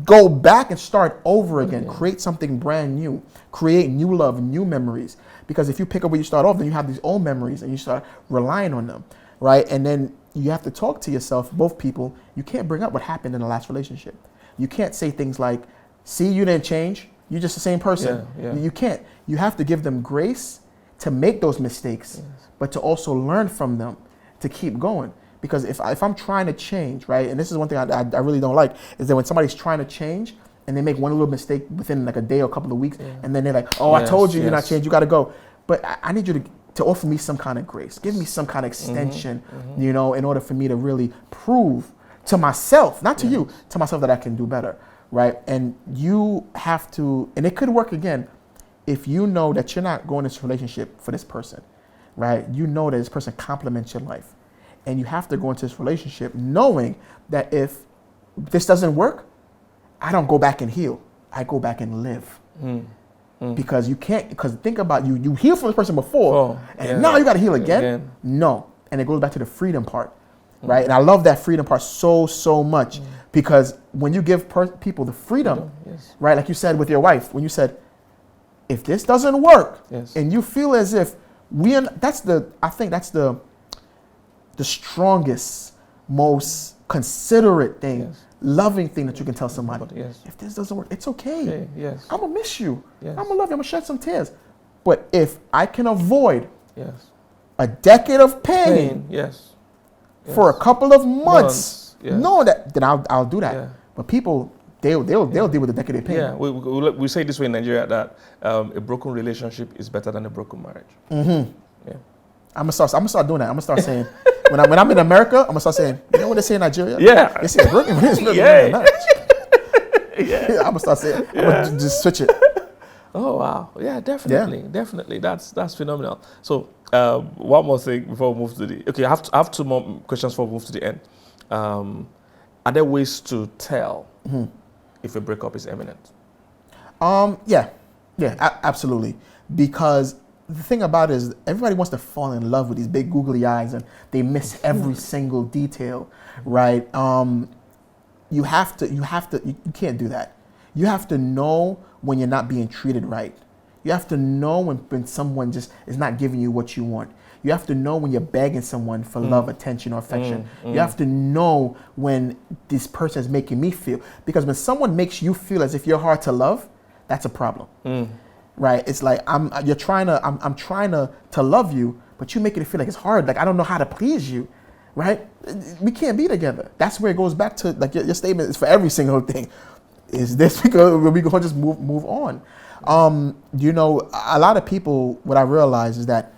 Go back and start over again. Create something brand new. Create new love, new memories. Because if you pick up where you start off, then you have these old memories and you start relying on them, right? And then you have to talk to yourself, both people. You can't bring up what happened in the last relationship. You can't say things like, see, you didn't change. You're just the same person. Yeah. You can't. You have to give them grace to make those mistakes, but to also learn from them, to keep going. Because if I'm trying to change, right, and this is one thing I really don't like, is that when somebody's trying to change and they make one little mistake within a day or a couple of weeks, and then they're like, I told you you're not changed, you got to go. But I need you to offer me some kind of grace. Give me some kind of extension, in order for me to really prove to myself, not to you, to myself that I can do better, right? And you have to, and it could work again, if you know that you're not going into this relationship for this person, right? You know that this person complements your life. And you have to go into this relationship knowing that if this doesn't work, I don't go back and heal. I go back and live. Because you can't, because think about you healed from this person before, and now you got to heal again. No. And it goes back to the freedom part, right? And I love that freedom part so much, because when you give people the freedom, right? Like you said with your wife, when you said, if this doesn't work, and you feel as if I think that's the strongest, most considerate thing, loving thing that you can tell somebody. If this doesn't work, it's okay. I'm gonna miss you. I'm gonna love you. I'm gonna shed some tears. But if I can avoid a decade of pain, for a couple of months, knowing that, then I'll do that. But people, they'll deal with the decade of pain. Yeah, we say this way in Nigeria that a broken relationship is better than a broken marriage. I'm gonna start doing that. I'm gonna start saying, when I'm in America, I'm gonna start saying, you know what they say in Nigeria? They say broken marriage. I'm gonna start saying, I'm gonna just switch it. Oh wow, yeah, definitely. That's phenomenal. So one more thing before we move to the okay, I have two more questions before we move to the end. Are there ways to tell if a breakup is imminent? Yeah, absolutely. Because the thing about it is everybody wants to fall in love with these big googly eyes and they miss every single detail, right? You can't do that. You have to know when you're not being treated right. You have to know when someone just is not giving you what you want. You have to know when you're begging someone for love, attention, or affection. You have to know when this person is making me feel. Because when someone makes you feel as if you're hard to love, that's a problem, right? It's like I'm trying to love you, but you make it feel like it's hard. Like I don't know how to please you, right? We can't be together. That's where it goes back to like your statement is for every single thing. Is this because we gonna just move on? You know, a lot of people, what I realize is that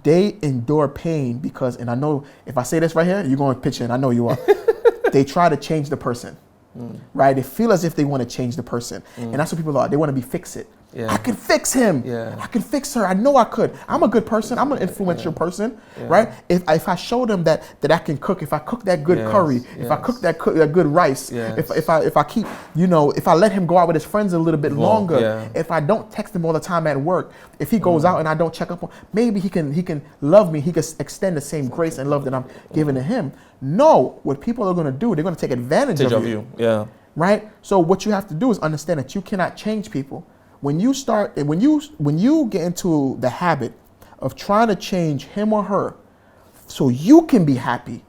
they endure pain because, and I know if I say this right here, you're going to pitch in. I know you are. They try to change the person, right? They feel as if they want to change the person, and that's what people are. They want to be fix-it. Yeah. I can fix him. Yeah. I can fix her. I know I could. I'm a good person. I'm an influential person, right? If I show them that I can cook, if I cook that good curry, if I cook that good rice, if I keep, you know, if I let him go out with his friends a little bit longer, if I don't text him all the time at work, if he goes out and I don't check up on, maybe he can love me. He can extend the same grace and love that I'm giving to him. No, what people are going to do, they're going to take advantage of you. Yeah. Right? So what you have to do is understand that you cannot change people. When you get into the habit of trying to change him or her so you can be happy,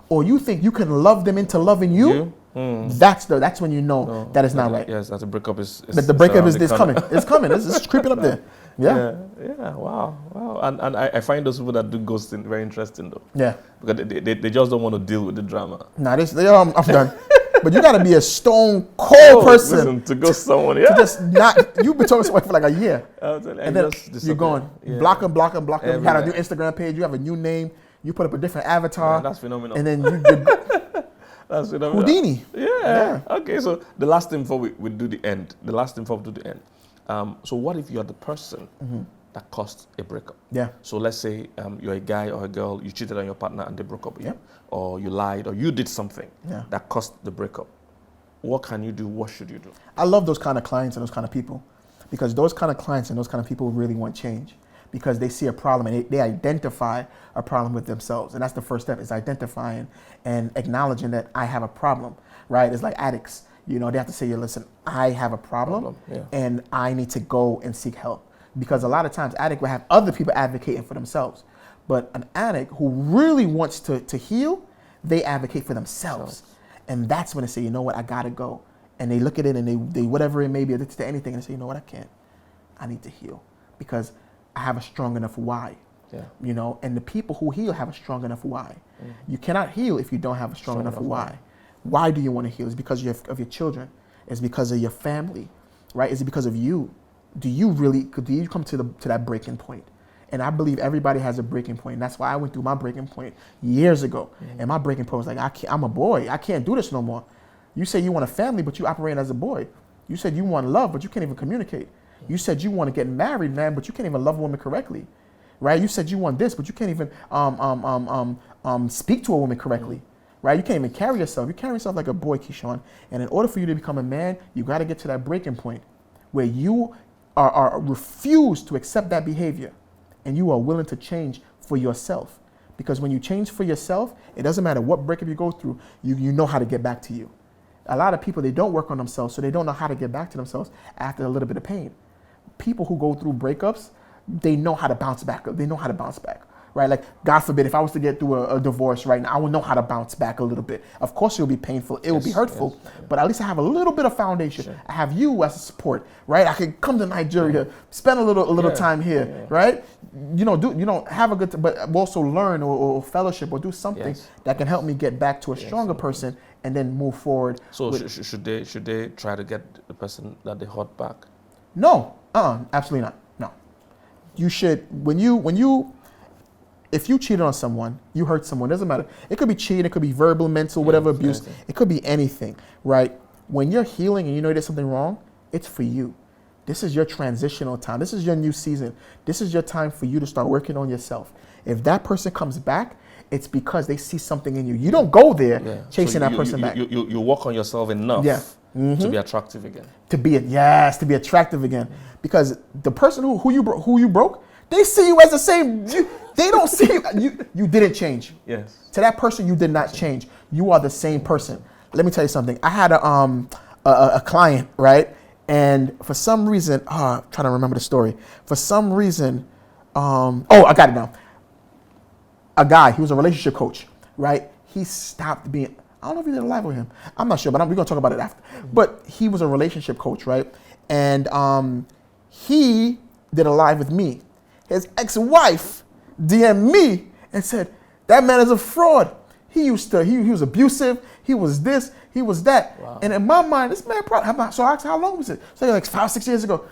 or you think you can love them into loving you, that's when you know that it's not right. Yes, that the breakup is the breakup is coming. It's coming. It's creeping up there. Yeah. Wow. And I find those people that do ghosting very interesting though. Yeah. Because they just don't want to deal with the drama. Nah, I'm done. But you got to be a stone cold person. Listen, to ghost someone, To just not, you've been talking to someone for like a year. And then you're going, block them. You got a new Instagram page, you have a new name, you put up a different avatar. That's phenomenal. And then that's phenomenal. Houdini. Yeah. Okay, so the last thing before we do the end. So what if you're the person that caused a breakup? Yeah. So let's say you're a guy or a girl, you cheated on your partner and they broke up with you, or you lied, or you did something that caused the breakup. What can you do? What should you do? I love those kind of clients and those kind of people, because those kind of clients and those kind of people really want change, because they see a problem and they identify a problem with themselves. And that's the first step, is identifying and acknowledging that I have a problem, right? It's like addicts. You know, they have to say, listen, I have a problem and I need to go and seek help. Because a lot of times addict will have other people advocating for themselves. But an addict who really wants to heal, they advocate for themselves. And that's when they say, you know what, I gotta go. And they look at it and they whatever it may be, addicted to anything, and they say, you know what, I can't. I need to heal. Because I have a strong enough why. Yeah. You know, and the people who heal have a strong enough why. You cannot heal if you don't have a strong enough why. Why do you want to heal? It's because of your children. It's because of your family, right? Is it because of you? Do you come to that breaking point? And I believe everybody has a breaking point. And that's why I went through my breaking point years ago. And my breaking point was like, I'm a boy. I can't do this no more. You say you want a family, but you operate as a boy. You said you want love, but you can't even communicate. You said you want to get married, man, but you can't even love a woman correctly, right? You said you want this, but you can't even speak to a woman correctly. Right? You can't even carry yourself. You carry yourself like a boy, Keishorne. And in order for you to become a man, you got to get to that breaking point where you are refused to accept that behavior and you are willing to change for yourself. Because when you change for yourself, it doesn't matter what breakup you go through, you know how to get back to you. A lot of people, they don't work on themselves, so they don't know how to get back to themselves after a little bit of pain. People who go through breakups, they know how to bounce back. They know how to bounce back. Right? Like, God forbid, if I was to get through a divorce right now, I would know how to bounce back a little bit. Of course, it will be painful. It will be hurtful. But at least I have a little bit of foundation. Sure. I have you as a support, right? I can come to Nigeria, spend a little time here, right? You know, have a good time, but also learn or fellowship or do something that can help me get back to a stronger person and then move forward. So should they try to get the person that they hurt back? No, absolutely not. No. You should, if you cheated on someone, you hurt someone, doesn't matter. It could be cheating, it could be verbal, mental, whatever abuse. It could be anything, right? When you're healing and you know there's something wrong, it's for you. This is your transitional time. This is your new season. This is your time for you to start working on yourself. If that person comes back, it's because they see something in you. You don't go there chasing that person back. You work on yourself enough to be attractive again. To be attractive again. Because the person who you broke, they see you as the same. They don't see you. You didn't change. Yes. To that person, you did not change. You are the same person. Let me tell you something. I had a client, right? And for some reason, I'm trying to remember the story. For some reason, I got it now. A guy, he was a relationship coach, right? He stopped being, I don't know if he did a live with him. I'm not sure, but we're going to talk about it after. But he was a relationship coach, right? And he did a live with me. His ex-wife DM'd me and said, that man is a fraud. He was abusive. He was this, he was that. Wow. And in my mind, this man probably, so I asked, how long was it? So like 5-6 years ago.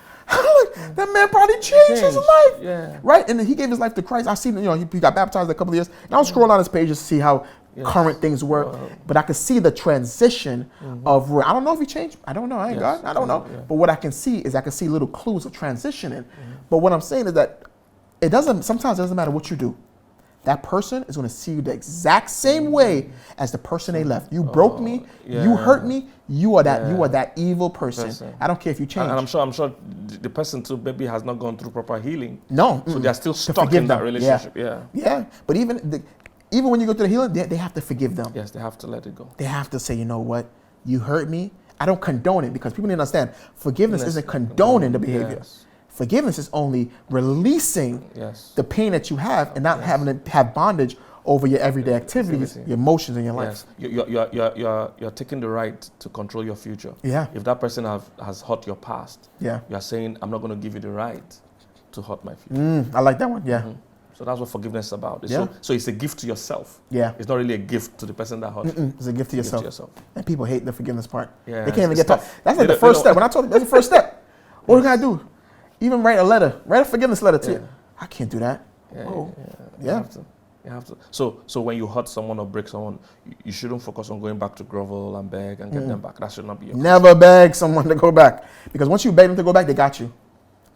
That man probably changed his life, right? And then he gave his life to Christ. I seen, he got baptized a couple of years. And I was scrolling on his pages to see how current things work, but I could see the transition of. I don't know if he changed. I don't know. I ain't God. I don't know. But what I can see is I can see little clues of transitioning. But what I'm saying is that sometimes it doesn't matter what you do. That person is going to see you the exact same way as the person they left. You broke me, you hurt me, you are that evil person. I don't care if you change. And I'm sure the person too maybe has not gone through proper healing. No. So they're still stuck in that relationship. Yeah. But even when you go through the healing, they have to forgive them. Yes, they have to let it go. They have to say, you know what? You hurt me. I don't condone it, because people need to understand forgiveness isn't condoning the behavior. Yes. Forgiveness is only releasing the pain that you have and not having to have bondage over your everyday activities, your emotions in your life. You're taking the right to control your future. Yeah. If that person has hurt your past, you're saying, I'm not going to give you the right to hurt my future. I like that one. Yeah. So that's what forgiveness is about. Yeah. So it's a gift to yourself. Yeah. It's not really a gift to the person that hurt you. It's a gift to yourself. And people hate the forgiveness part. Yeah, they can't even get taught. That's like the first step. When I told them, that's the first step. What do you gotta do? Even write a forgiveness letter to you. I can't do that. You have to. So when you hurt someone or break someone, you shouldn't focus on going back to grovel and beg and get them back. That should not be your Never beg someone to go back. Because once you beg them to go back, they got you.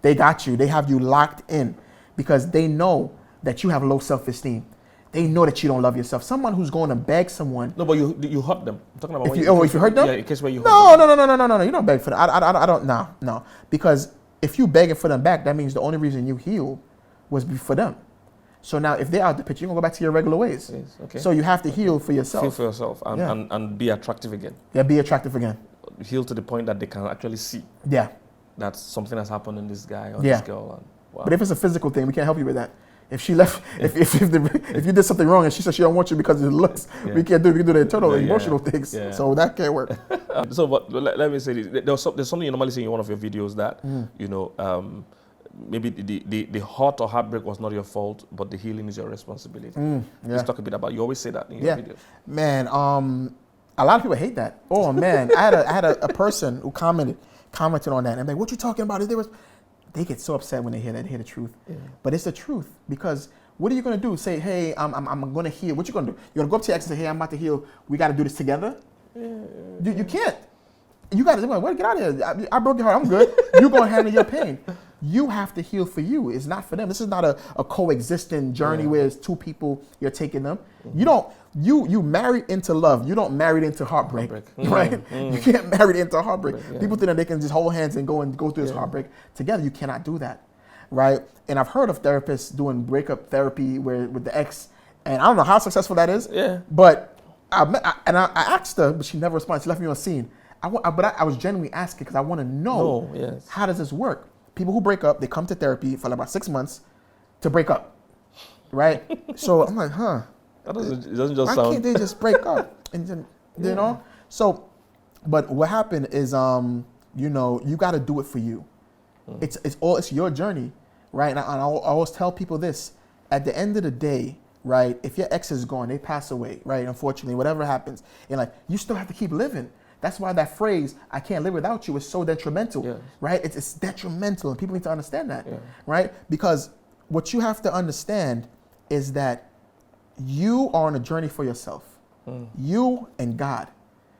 They got you. They have you locked in because they know that you have low self-esteem. They know that you don't love yourself. Someone who's going to beg someone. No, but you hurt them. I'm talking about if you hurt them? Yeah, in case where you hurt them. No. You don't beg for them. I don't. No. Because if you begging for them back, that means the only reason you healed was for them. So now if they're out the picture, you're going to go back to your regular ways. Yes, okay. So you have to heal for yourself. Heal for yourself and be attractive again. Yeah, be attractive again. Heal to the point that they can actually see. Yeah. That something has happened in this guy or this girl. And, wow. But if it's a physical thing, we can't help you with that. If she left, if you did something wrong and she said she don't want you because of the looks, we can do the internal emotional things. Yeah. So that can't work. So, but let me say this: there's something you normally see in one of your videos that maybe the hurt or heartbreak was not your fault, but the healing is your responsibility. Let's talk a bit about. You always say that in your videos. Man, a lot of people hate that. Oh man, I had a person who commented on that, and I'm like, "What you talking about?" They get so upset when they hear the truth. Yeah. But it's the truth, because what are you going to do? Say, hey, I'm going to heal. What you going to do? You're going to go up to your ex and say, hey, I'm about to heal. We got to do this together? You can't. You got to, well, get out of here. I broke your heart. I'm good. You're going to handle your pain. You have to heal for you. It's not for them. This is not a coexisting journey where it's two people, you're taking them. You marry into love. You don't marry into heartbreak. Right? You can't marry into heartbreak. People think that they can just hold hands and go through this heartbreak together. You cannot do that. Right? And I've heard of therapists doing breakup therapy with the ex, and I don't know how successful that is. Yeah. But I asked her, but she never responded. She left me on scene. But I was genuinely asking because I want to know, how does this work? People who break up, they come to therapy for like about 6 months to break up, right? So I'm like, it doesn't just why sound... can't they just break up? And then, you know? So, but what happened is, you got to do it for you. It's your journey, right? And I always tell people this: at the end of the day, right? If your ex is gone, they pass away, right? Unfortunately, whatever happens, and like you still have to keep living. That's why that phrase, I can't live without you, is so detrimental, right? It's detrimental, and people need to understand that, right? Because what you have to understand is that you are on a journey for yourself, you and God,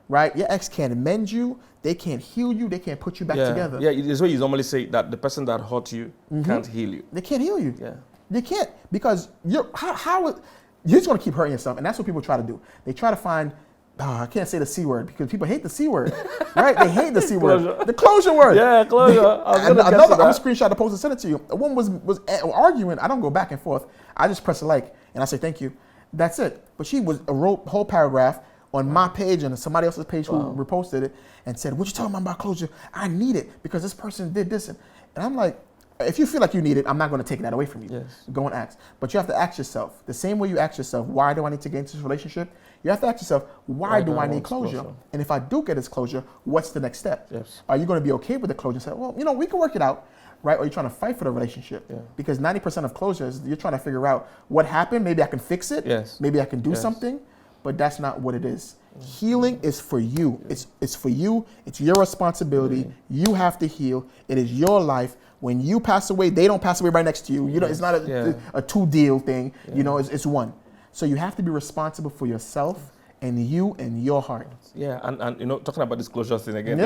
right? Your ex can't mend you. They can't heal you. They can't put you back together. Yeah, it's what you normally say that the person that hurt you can't heal you. They can't heal you. Yeah. They can't, because you're just going to keep hurting yourself. And that's what people try to do. They try to find, I can't say the C word because people hate the C word, right? They hate the C word. The closure word. Yeah, closure. I'm going to screenshot the post and send it to you. A woman was arguing. I don't go back and forth. I just press a like and I say thank you. That's it. But she wrote a whole paragraph on my page and somebody else's page who reposted it and said, what you talking about closure? I need it because this person did this. And I'm like, if you feel like you need it, I'm not going to take that away from you. Yes. Go and ask. But you have to ask yourself, the same way you ask yourself, why do I need to get into this relationship? You have to ask yourself, why do I need closure? And if I do get this closure, what's the next step? Yes. Are you going to be okay with the closure and say, well, we can work it out, right? Or are you trying to fight for the relationship? Yeah. Because 90% of closure is you're trying to figure out what happened. Maybe I can fix it. Yes. Maybe I can do something. But that's not what it is. Healing is for you. It's for you. It's your responsibility. You have to heal. It is your life. When you pass away, they don't pass away right next to you. You know, it's not a two deal thing. You know, it's one. So you have to be responsible for yourself and you and your heart. Yeah, and talking about disclosure thing again,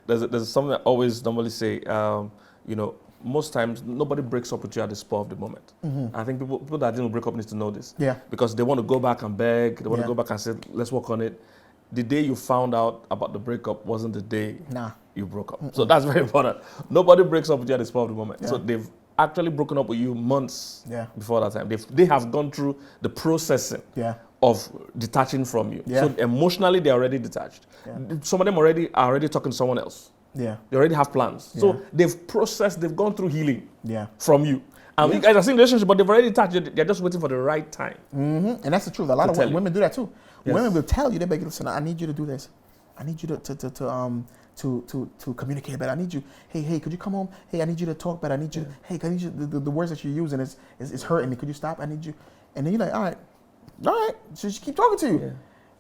there's something I always normally say, most times nobody breaks up with you at the spur of the moment. I think people that didn't break up need to know this. Yeah. Because they want to go back and beg, they want to go back and say, let's work on it. The day you found out about the breakup wasn't the day you broke up. So that's very important. Nobody breaks up with you at the spur of the moment. So they've actually broken up with you months before that time. They have gone through the processing of detaching from you. So emotionally, they're already detached. Some of them are already talking to someone else. They already have plans. So they've processed, they've gone through healing from you. And you guys are still in a relationship, but they've already detached. They're just waiting for the right time. And that's the truth. A lot of women do that too. Women will tell you, they're like, listen, I need you to do this. I need you to communicate better. I need you, hey, could you come home? Hey, I need you to talk better. I need you, hey, I need you, the words that you're using is hurting me. Could you stop? I need you. And then you're like, all right. So she keep talking to you.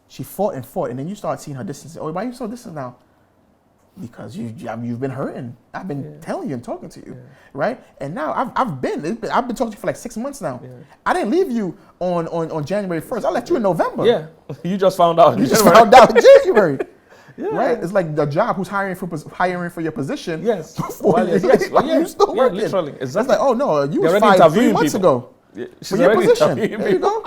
She fought, and then you start seeing her distance. Oh, why are you so distant now? Because you've been hurting. I've been telling you and talking to you, right? And now I've been talking to you for like 6 months now. I didn't leave you on January 1st. I left you in November. Yeah, you just found out. You just found out in January. Right? It's like the job who's hiring for your position. Yes. You still working. Literally. Exactly. It's like, oh no, you was fired 3 months ago. She's for your position. There you go.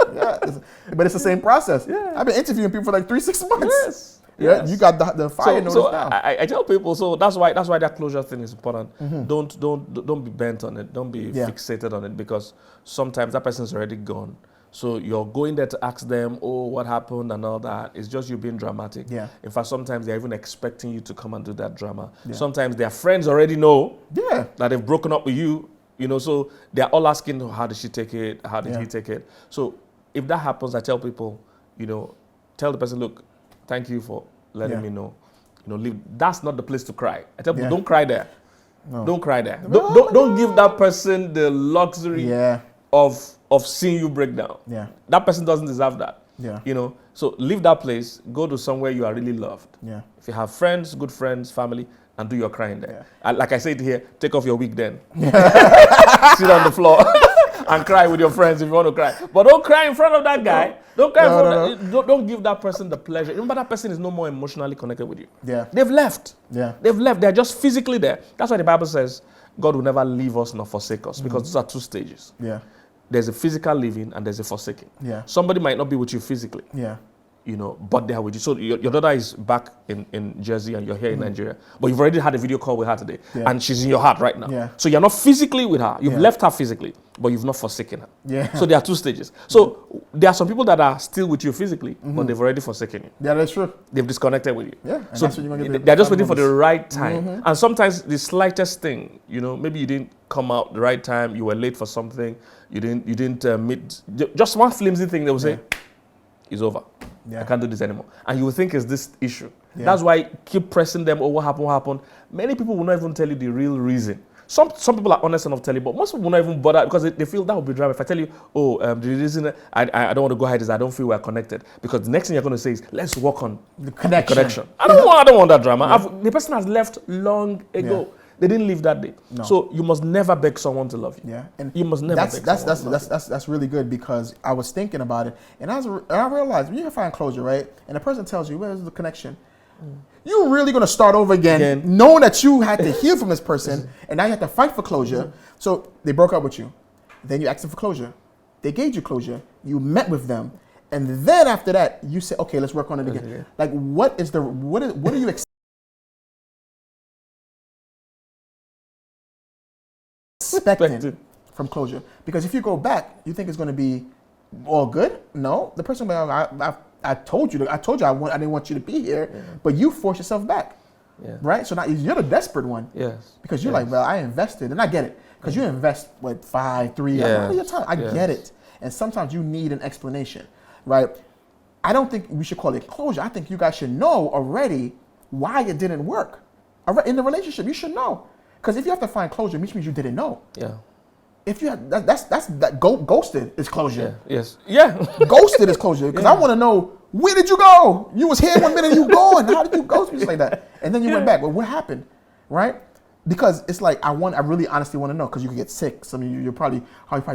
But it's the same process. I've been interviewing people for like 3-6 months. Yes. You got the fire notice now. I tell people, so that's why that closure thing is important. Don't be bent on it. Don't be fixated on it, because sometimes that person's already gone. So you're going there to ask them, oh, what happened and all that. It's just you being dramatic. In fact, sometimes they're even expecting you to come and do that drama. Sometimes their friends already know that they've broken up with you. So they're all asking, how did she take it? How did he take it? So if that happens, I tell people, tell the person, look, thank you for letting me know. Leave. That's not the place to cry. I tell people, don't cry there. No. Don't cry there. Don't give that person the luxury of seeing you break down. That person doesn't deserve that. So leave that place. Go to somewhere you are really loved. If you have friends, good friends, family, and do your crying there. And like I said here, take off your wig then. Sit on the floor and cry with your friends if you want to cry. But don't cry in front of that guy. Don't cry in front of that. Don't give that person the pleasure. Remember, that person is no more emotionally connected with you. They've left. They've left. They're just physically there. That's why the Bible says God will never leave us nor forsake us, because those are 2 stages. There's a physical living and there's a forsaking. Somebody might not be with you physically. But they are with you. So your daughter is back in Jersey and you're here in Nigeria, but you've already had a video call with her today, and she's in your heart right now. So you're not physically with her. You've left her physically, but you've not forsaken her. So there are 2 stages. So there are some people that are still with you physically, but they've already forsaken you. That's true. They've disconnected with you. So they're just waiting for the right time. And sometimes the slightest thing, maybe you didn't come out the right time, you were late for something, you didn't meet, just one flimsy thing, they will say, it's over. I can't do this anymore. And you will think it's this issue. That's why keep pressing them, oh, what happened? Many people will not even tell you the real reason. Some people are honest enough to tell you, but most people will not even bother, because they feel that would be drama. If I tell you, the reason I don't want to go ahead is I don't feel we're connected. Because the next thing you're going to say is, let's work on the connection. I don't want that drama. The person has left long ago. They didn't leave that day. So you must never beg someone to love you. And you must never beg someone to love you. That's really good, because I was thinking about it, and I realized when you find closure, right, and the person tells you, where's the connection? You're really going to start over again, knowing that you had to heal from this person, and now you have to fight for closure. So they broke up with you. Then you asked them for closure. They gave you closure. You met with them. And then after that, you say, okay, let's work on it again. Like, what are you expecting from closure? Because if you go back, you think it's going to be all good? No. The person, I told you I didn't want you to be here, but you forced yourself back. Yeah. Right? So now you're the desperate one. Yes. Because you're like, well, I invested, and I get it. Because you invest, 5, 3 years of your time. I get it. And sometimes you need an explanation, right? I don't think we should call it closure. I think you guys should know already why it didn't work. In the relationship, you should know. Because if you have to find closure, which means you didn't know. Yeah. If you have, ghosted is closure. Yeah. Yes. Yeah. Ghosted is closure. Because I want to know, where did you go? You was here 1 minute, you gone. How did you ghost me just like that? And then you went back. Well, what happened? Right? Because it's like I really honestly want to know, because you could get sick. So you're probably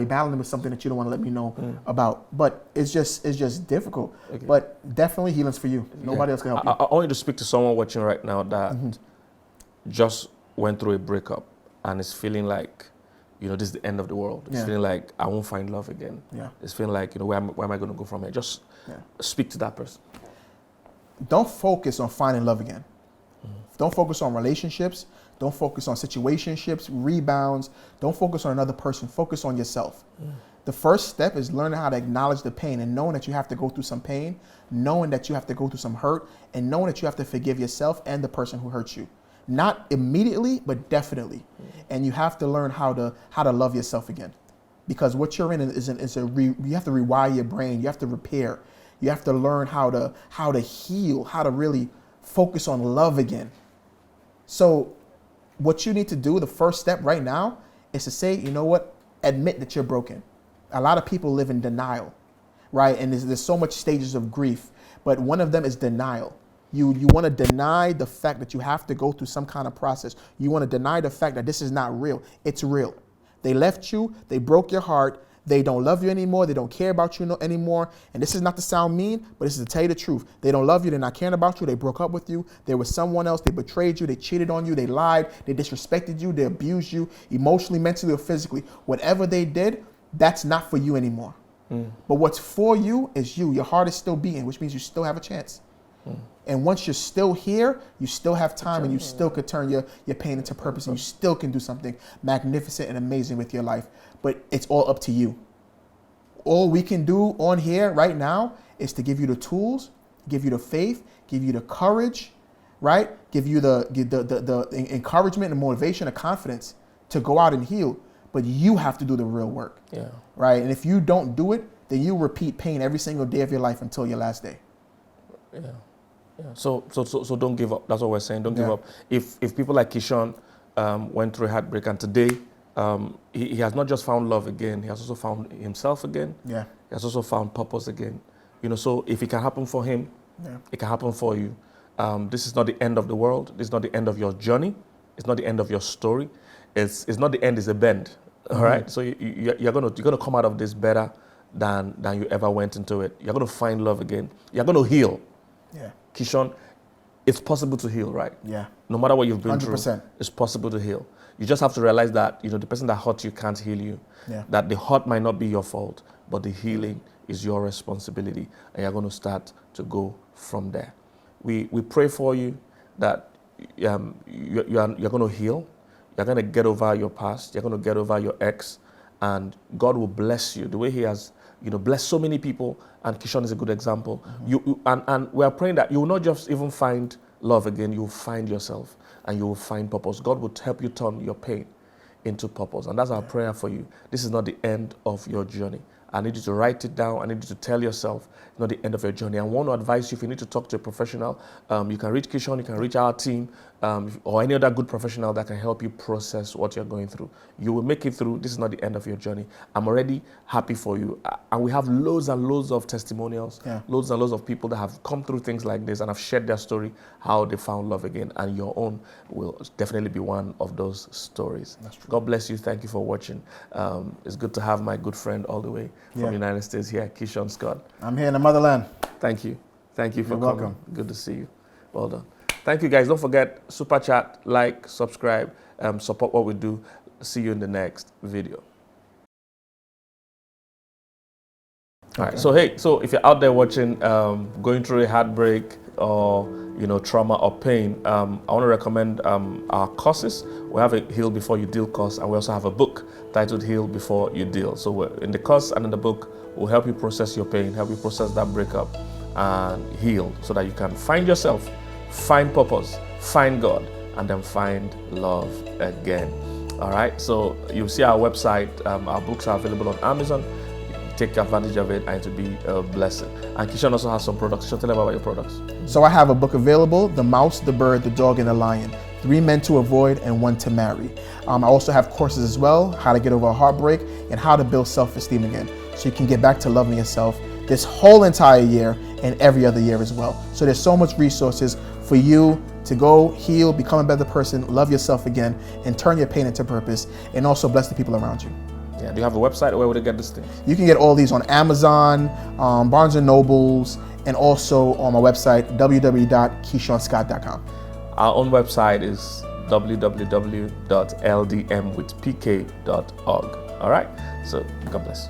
battling with something that you don't want to let me know about. But it's just difficult. Okay. But definitely healing's for you. Nobody else can help you. I want you to speak to someone watching right now that just went through a breakup and is feeling like, this is the end of the world. It's feeling like I won't find love again. Yeah. It's feeling like, where am I going to go from here? Just speak to that person. Don't focus on finding love again. Don't focus on relationships. Don't focus on situationships, rebounds. Don't focus on another person. Focus on yourself. The first step is learning how to acknowledge the pain and knowing that you have to go through some pain, knowing that you have to go through some hurt, and knowing that you have to forgive yourself and the person who hurt you. Not immediately, but definitely. And you have to learn how to love yourself again. Because what you're in you have to rewire your brain. You have to repair. You have to learn how to heal, how to really focus on love again. So what you need to do, the first step right now, is to say, you know what? Admit that you're broken. A lot of people live in denial, right? And there's so much stages of grief, but one of them is denial. You want to deny the fact that you have to go through some kind of process. You want to deny the fact that this is not real. It's real. They left you. They broke your heart. They don't love you anymore. They don't care about you anymore. And this is not to sound mean, but this is to tell you the truth. They don't love you. They're not caring about you. They broke up with you. There was someone else. They betrayed you. They cheated on you. They lied. They disrespected you. They abused you emotionally, mentally, or physically. Whatever they did, that's not for you anymore. But what's for you is you. Your heart is still beating, which means you still have a chance. And once you're still here, you still have time, and you still could turn your pain into purpose, and you still can do something magnificent and amazing with your life. But it's all up to you. All we can do on here right now is to give you the tools, give you the faith, give you the courage, right? Give you the encouragement and motivation and confidence to go out and heal. But you have to do the real work, right? And if you don't do it, then you repeat pain every single day of your life until your last day. Yeah. So don't give up. That's what we're saying. Don't give up. If people like Keishorne went through a heartbreak, and today he has not just found love again, he has also found himself again. Yeah. He has also found purpose again. So if it can happen for him, it can happen for you. This is not the end of the world. This is not the end of your journey. It's not the end of your story. It's not the end. It's a bend. All right. So you're gonna come out of this better than you ever went into it. You're gonna find love again. You're gonna heal. Yeah. Keishorne, it's possible to heal, right? Yeah. No matter what you've been 100%. Through, it's possible to heal. You just have to realize that, the person that hurt you can't heal you. Yeah. That the hurt might not be your fault, but the healing is your responsibility. And you're going to start to go from there. We pray for you that you're going to heal. You're going to get over your past. You're going to get over your ex. And God will bless you the way he has bless so many people, and Keishorne is a good example. And we are praying that you will not just even find love again, you will find yourself, and you will find purpose. God will help you turn your pain into purpose, and that's our prayer for you. This is not the end of your journey. I need you to write it down. I need you to tell yourself it's not the end of your journey. I want to advise you, if you need to talk to a professional, you can reach Keishorne, you can reach our team, or any other good professional that can help you process what you're going through. You will make it through. This is not the end of your journey. I'm already happy for you. And we have loads and loads of testimonials, loads and loads of people that have come through things like this and have shared their story, how they found love again. And your own will definitely be one of those stories. That's true. God bless you. Thank you for watching. It's good to have my good friend all the way from the United States here, Keishorne Scott. I'm here in the motherland. Thank you. Thank you for coming. Welcome. Good to see you. Well done. Thank you, guys. Don't forget, super chat, like, subscribe, support what we do. See you in the next video. All right. So hey, so if you're out there watching, going through a heartbreak or trauma or pain, I want to recommend our courses. We have a Heal Before You Deal course, and we also have a book titled Heal Before You Deal. So we're, in the course and in the book, we'll help you process your pain, help you process that breakup, and heal, so that you can find yourself, find purpose, find God, and then find love again. All right. So you'll see our website. Our books are available on Amazon. Take advantage of it, and it will be a blessing. And Keishorne also has some products. Tell them about your products. So I have a book available, The Mouse, the Bird, the Dog, and the Lion. 3 Men to Avoid and 1 to Marry. I also have courses as well, how to get over a heartbreak and how to build self-esteem again, so you can get back to loving yourself this whole entire year and every other year as well. So there's so much resources for you to go heal, become a better person, love yourself again, and turn your pain into purpose, and also bless the people around you. Yeah, do you have a website? Where would they get this thing? You can get all these on Amazon, Barnes & Nobles, and also on my website, www.KeishorneScott.com. Our own website is www.ldmwithpk.org. All right? So, God bless.